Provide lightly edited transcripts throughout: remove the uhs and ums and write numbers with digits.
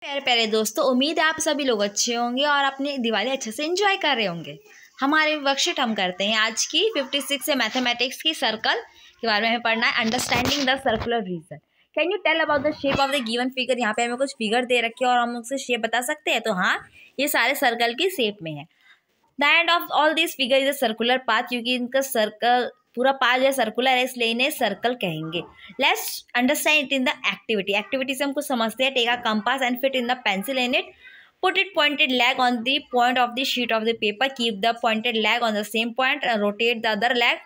प्यारे प्यारे दोस्तों, उम्मीद है आप सभी लोग अच्छे होंगे और अपनी दिवाली अच्छे से एंजॉय कर रहे होंगे। हमारे वर्कशीट हम करते हैं आज की 56 से मैथमेटिक्स की सर्कल के बारे में हमें पढ़ना है, understanding the circular region. Can you tell about the shape of the given figure. यहाँ पे हमें कुछ फिगर दे रखे हैं और हम उससे शेप बता सकते हैं। तो हाँ, ये सारे सर्कल की शेप में है। The end of all this figure is a circular path, क्योंकि इनका सर्कल पूरा पाथ जो है सर्कुलर है, इसलिए इन्हें सर्कल कहेंगे। Let's understand it in the activity. Activity से हम कुछ समझते हैं। Take a compass and fit in the pencil in it, put it pointed leg on the point of the sheet of the paper, keep the pointed leg on the same point and rotate the other leg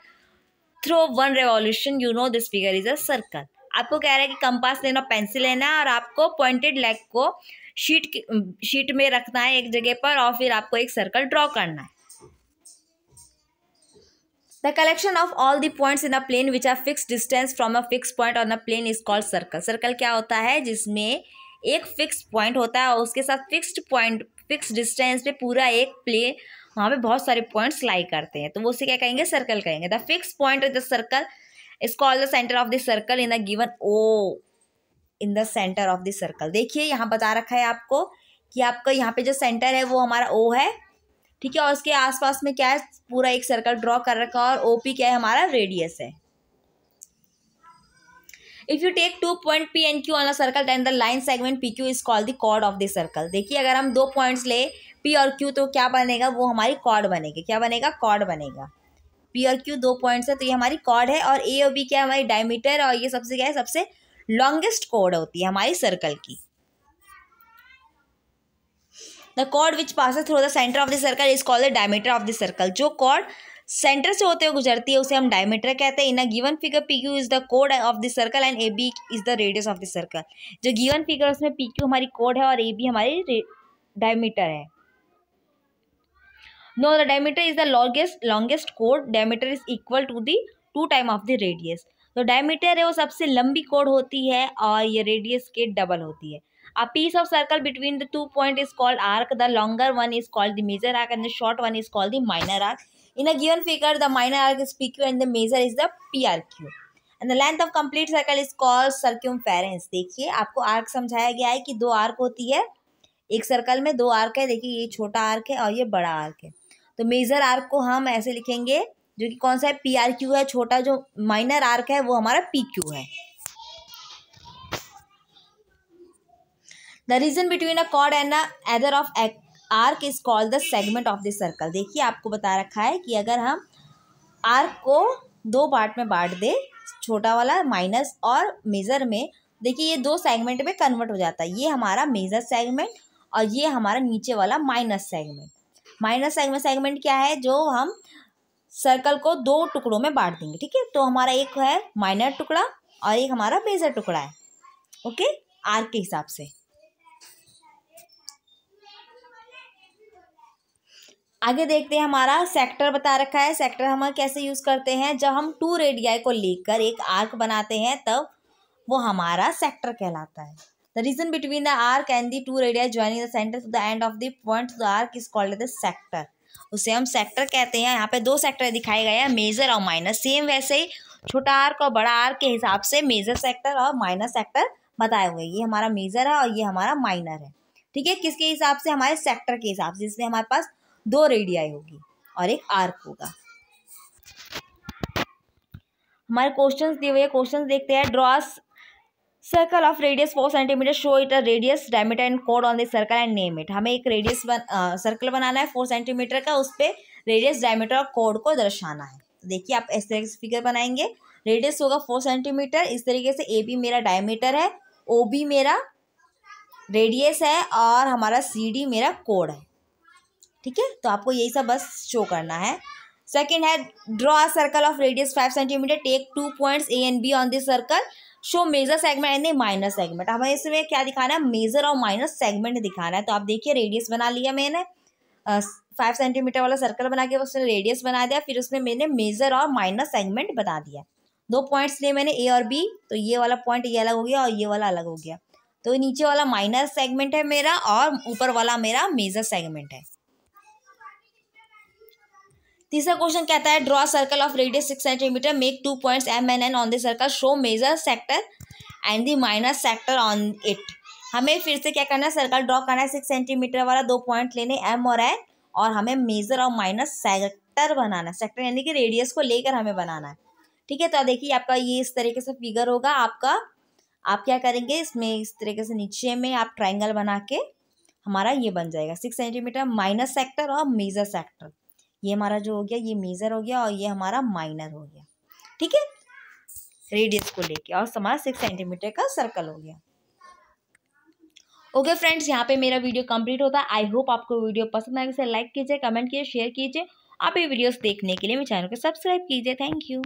through one revolution. You know this figure is a circle. आपको कह रहा है कि compass लेना, pencil लेना है और आपको पॉइंटेड लेग को शीट में रखना है एक जगह पर और फिर आपको एक सर्कल ड्रॉ करना है। The collection of all the points in a plane which are fixed distance from a fixed point on a plane is called circle. Circle क्या होता है? जिसमें एक फिक्स पॉइंट होता है और उसके साथ फिक्स डिस्टेंस पे पूरा एक प्लेन, वहाँ पे बहुत सारे पॉइंट्स लाई करते हैं, तो वो उसे क्या कहेंगे? सर्कल कहेंगे। The fix point of the circle is called the centre of the circle in the given O in the centre of the circle. देखिए यहाँ बता रखा है आपको कि आपका यहाँ पे जो सेंटर है वो हमारा ओ है, ठीक है, और उसके आसपास में क्या है? पूरा एक सर्कल ड्रॉ कर रखा है और ओपी क्या है? हमारा रेडियस है। If you take 2 point P and Q on a circle, then the line segment PQ is called the chord of the circle. देखिए अगर हम दो पॉइंट्स ले P और Q तो क्या बनेगा? वो हमारी कॉर्ड बनेगी। क्या बनेगा? कॉर्ड बनेगा। P और Q दो पॉइंट्स है तो ये हमारी कॉर्ड है और A और B क्या है? हमारी डायमीटर, और ये सबसे क्या है? सबसे लॉन्गेस्ट कॉर्ड होती है हमारी सर्कल की। The chord which passes through the center of the circle is called the diameter of the circle. जो कॉर्ड सेंटर से होते हुए गुजरती है उसे हम डायमीटर कहते हैं। In a given figure P Q is the कोड of the circle and A B is the radius of the circle. जो गिवन फिगर उसमें पी क्यू हमारी कोड है और ए बी हमारी डायमीटर है। No, the diameter is the longest कोड। Diameter is equal to the 2 time of the radius. तो डायमीटर है वो सबसे लंबी कोड होती है और ये रेडियस के डबल होती है। A piece of circle between the 2 points is called arc. The longer one is called the major arc and the short one is called the minor arc. In a given figure, the minor arc is PQ and the major is the PRQ. And the length of complete circle is called circumference. देखिए आपको arc समझाया गया है कि दो arc होती है एक सर्कल में, दो आर्क है। देखिए ये छोटा आर्क है और ये बड़ा आर्क है। तो मेजर आर्क को हम ऐसे लिखेंगे जो कि कौन सा है? PRQ है। छोटा जो माइनर आर्क है वो हमारा PQ है। The region between a chord and a other of arc is called the segment of the circle. देखिए आपको बता रखा है कि अगर हम आर्क को दो पार्ट में बांट दे, छोटा वाला माइनस और मेजर में, देखिए ये दो सेगमेंट में कन्वर्ट हो जाता है। ये हमारा मेजर सेगमेंट और ये हमारा नीचे वाला माइनस सेगमेंट। माइनस सेगमेंट क्या है? जो हम सर्कल को दो टुकड़ों में बांट देंगे, ठीक है। तो हमारा एक है माइनर टुकड़ा और एक हमारा मेजर टुकड़ा है, ओके, आर्क के हिसाब से। आगे देखते हैं, हमारा सेक्टर बता रखा है। सेक्टर हम कैसे यूज करते हैं? जब हम 2 रेडियाई को लेकर एक आर्क बनाते हैं तब वो हमारा सेक्टर कहलाता है। The region between the arc and the 2 radii joining the centre to the end of the point the arc is called the sector. उसे हम सेक्टर कहते हैं। यहाँ पे 2 सेक्टर दिखाए गए हैं, मेजर और माइनर। सेम वैसे ही छोटा आर्क और बड़ा आर्क के हिसाब से मेजर सेक्टर और माइनर सेक्टर बताए हुए। ये हमारा मेजर है और ये हमारा माइनर है, ठीक है। किसके हिसाब से? हमारे सेक्टर के हिसाब से, जिसमें हमारे पास 2 रेडियाई होगी और एक आर्क होगा। हमारे क्वेश्चंस दिए हुए, क्वेश्चंस देखते हैं। Draw circle of radius 4 centimetre, show it a radius diameter and code on the circle and name it. हमें एक रेडियस सर्कल बनाना है 4 सेंटीमीटर का, उस पर रेडियस डायमीटर और कोड को दर्शाना है। देखिए आप इस तरीके से फिगर बनाएंगे। रेडियस होगा 4 सेंटीमीटर, इस तरीके से ए बी मेरा डायमीटर है, ओ बी मेरा रेडियस है और हमारा सी डी मेरा कोड है, ठीक है। तो आपको यही सब बस शो करना है। सेकंड है, draw a circle of radius 5 centimetre, take 2 points A and B on this circle, show major segment and the minor segment. हमें इसमें क्या दिखाना है? मेजर और माइनर सेगमेंट दिखाना है। तो आप देखिए रेडियस बना लिया मैंने, 5 सेंटीमीटर वाला सर्कल बना के उसने रेडियस बना दिया, फिर उसमें मैंने मेजर और माइनर सेगमेंट बता दिया। 2 पॉइंट्स लिए मैंने ए और बी, तो ये वाला पॉइंट ये अलग हो गया और ये वाला अलग हो गया। तो नीचे वाला माइनर सेगमेंट है मेरा और ऊपर वाला मेरा मेजर सेगमेंट है। तीसरा क्वेश्चन कहता है, draw circle of radius 6 centimetre, make 2 points M and N on the circle, show major sector and the minor sector on it. हमें फिर से क्या करना है, सर्कल ड्रॉ करना है 6 सेंटीमीटर वाला, 2 पॉइंट लेने एम और एन, और हमें मेजर और माइनर सेक्टर बनाना है। सेक्टर यानी कि रेडियस को लेकर हमें बनाना है। ठीक है, तो देखिए आपका ये इस तरीके से फिगर होगा आपका। आप क्या करेंगे, इसमें इस तरीके से नीचे में आप ट्राइंगल बना के हमारा ये बन जाएगा 6 सेंटीमीटर माइनर सेक्टर और मेजर सेक्टर। ये हमारा जो हो गया ये मेजर हो गया और ये हमारा माइनर हो गया। ठीक है, रेडियस को लेके, और हमारा 6 सेंटीमीटर का सर्कल हो गया। ओके फ्रेंड्स, यहाँ पे मेरा वीडियो कंप्लीट होता है। आई होप आपको वीडियो पसंद आएगा। इसे लाइक कीजिए, कमेंट कीजिए, शेयर कीजिए। आप ये वीडियोस देखने के लिए मेरे चैनल को सब्सक्राइब कीजिए। Thank you.